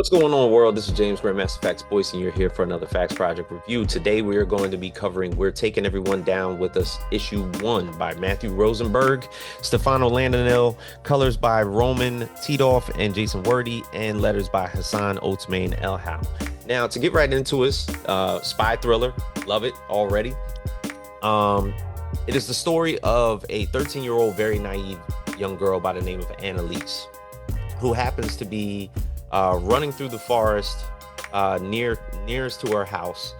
What's going on, world? This is James Grandmaster Facts Boyce, and you're here for another Facts Project review. Today, we are going to be we're taking everyone down with us, issue 1 by Matthew Rosenburg, Stefano Landini, colors by Roman Titov and Jason Wordy, and letters by Hassan Otsmane-Elhaou. Now, to get right into it, spy thriller, love it already. It is the story of a 13-year-old, very naive young girl by the name of Annalise, who happens to be running through the forest nearest to her house,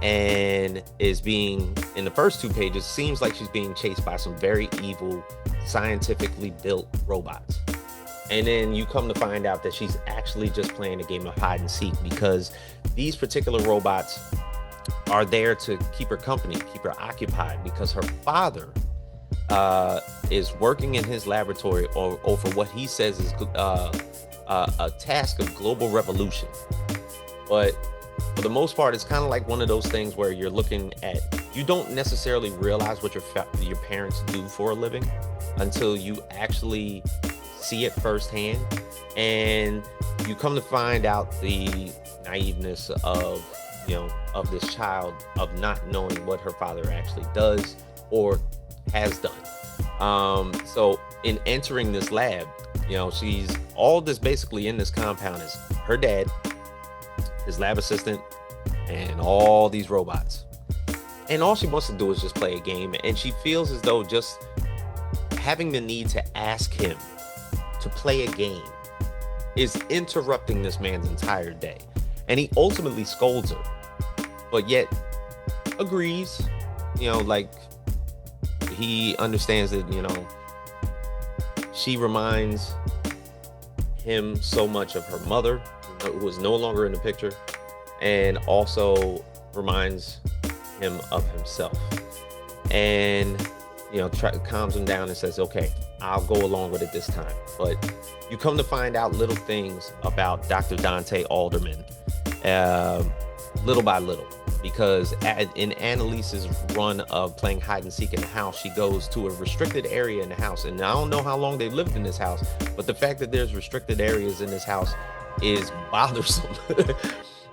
and is being, in the first 2 pages, seems like she's being chased by some very evil, scientifically built robots. And then you come to find out that she's actually just playing a game of hide and seek, because these particular robots are there to keep her company, keep her occupied, because her father is working in his laboratory over what he says is a task of global revolution. But for the most part, it's kind of like one of those things where you're looking at, you don't necessarily realize what your parents do for a living until you actually see it firsthand, and you come to find out the naiveness of this child, of not knowing what her father actually does or has done. So in entering this lab, she's all this basically in this compound is her dad, his lab assistant, and all these robots. And all she wants to do is just play a game. And she feels as though just having the need to ask him to play a game is interrupting this man's entire day. And he ultimately scolds her, but yet agrees, like he understands that, she reminds him so much of her mother, who is no longer in the picture, and also reminds him of himself. And calms him down and says, okay, I'll go along with it this time. But you come to find out little things about Dr. Dante Alderman, little by little, because in Annalise's run of playing hide and seek in the house, she goes to a restricted area in the house. And I don't know how long they've lived in this house, but the fact that there's restricted areas in this house is bothersome.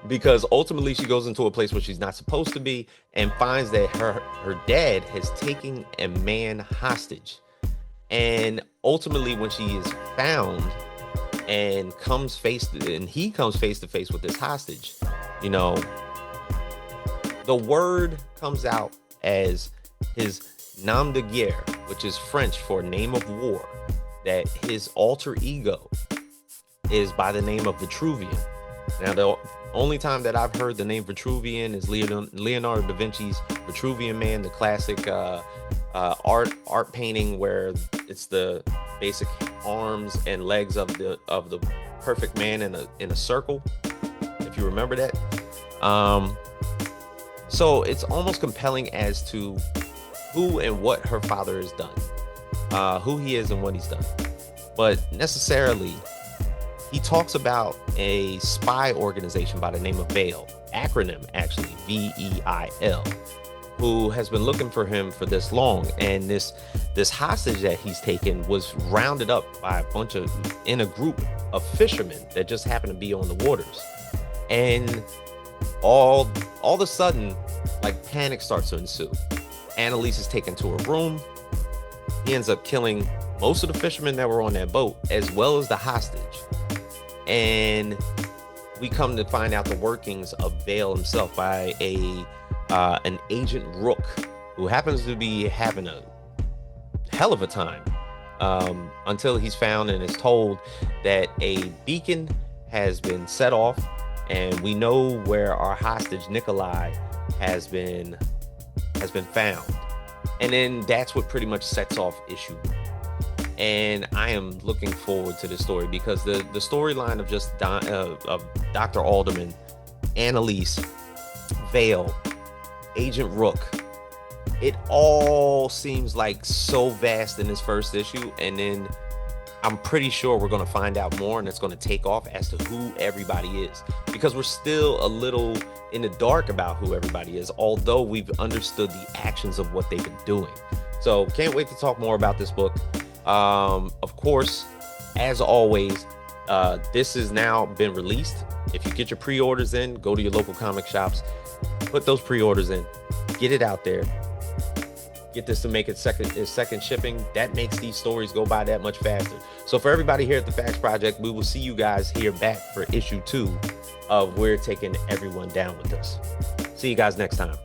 Because ultimately she goes into a place where she's not supposed to be and finds that her dad has taken a man hostage. And ultimately, when she is found and he comes face to face with this hostage, the word comes out as his nom de guerre, which is French for name of war, that his alter ego is by the name of Vitruvian. Now, the only time that I've heard the name Vitruvian is Leonardo da Vinci's Vitruvian Man, the classic art painting where it's the basic arms and legs of the perfect man in a circle, if you remember that. So it's almost compelling as to who and what her father has done, who he is and what he's done. But necessarily, he talks about a spy organization by the name of V.E.I.L, acronym actually, V.E.I.L, who has been looking for him for this long. And this hostage that he's taken was rounded up by in a group of fishermen that just happened to be on the waters. And all of a sudden, like, panic starts to ensue. Annalise is taken to her room. He ends up killing most of the fishermen that were on that boat, as well as the hostage. And we come to find out the workings of V.E.I.L himself by an Agent Rook, who happens to be having a hell of a time until he's found and is told that a beacon has been set off, and we know where our hostage Nikolai has been found. And then that's what pretty much sets off issue 1. And I am looking forward to this story, because the storyline of just of Dr. Alderman, Annalise, V.E.I.L, Agent Rook, it all seems like so vast in this first issue. And then I'm pretty sure we're going to find out more, and it's going to take off as to who everybody is, because we're still a little in the dark about who everybody is, although we've understood the actions of what they've been doing. So can't wait to talk more about this book. Of course, as always, This has now been released. If you get your pre-orders in, go to your local comic shops, put those pre-orders in, get it out there. Get this to make it second shipping. That makes these stories go by that much faster. So for everybody here at the Facts Project, we will see you guys here back for issue 2 of We're Taking Everyone Down With Us. See you guys next time.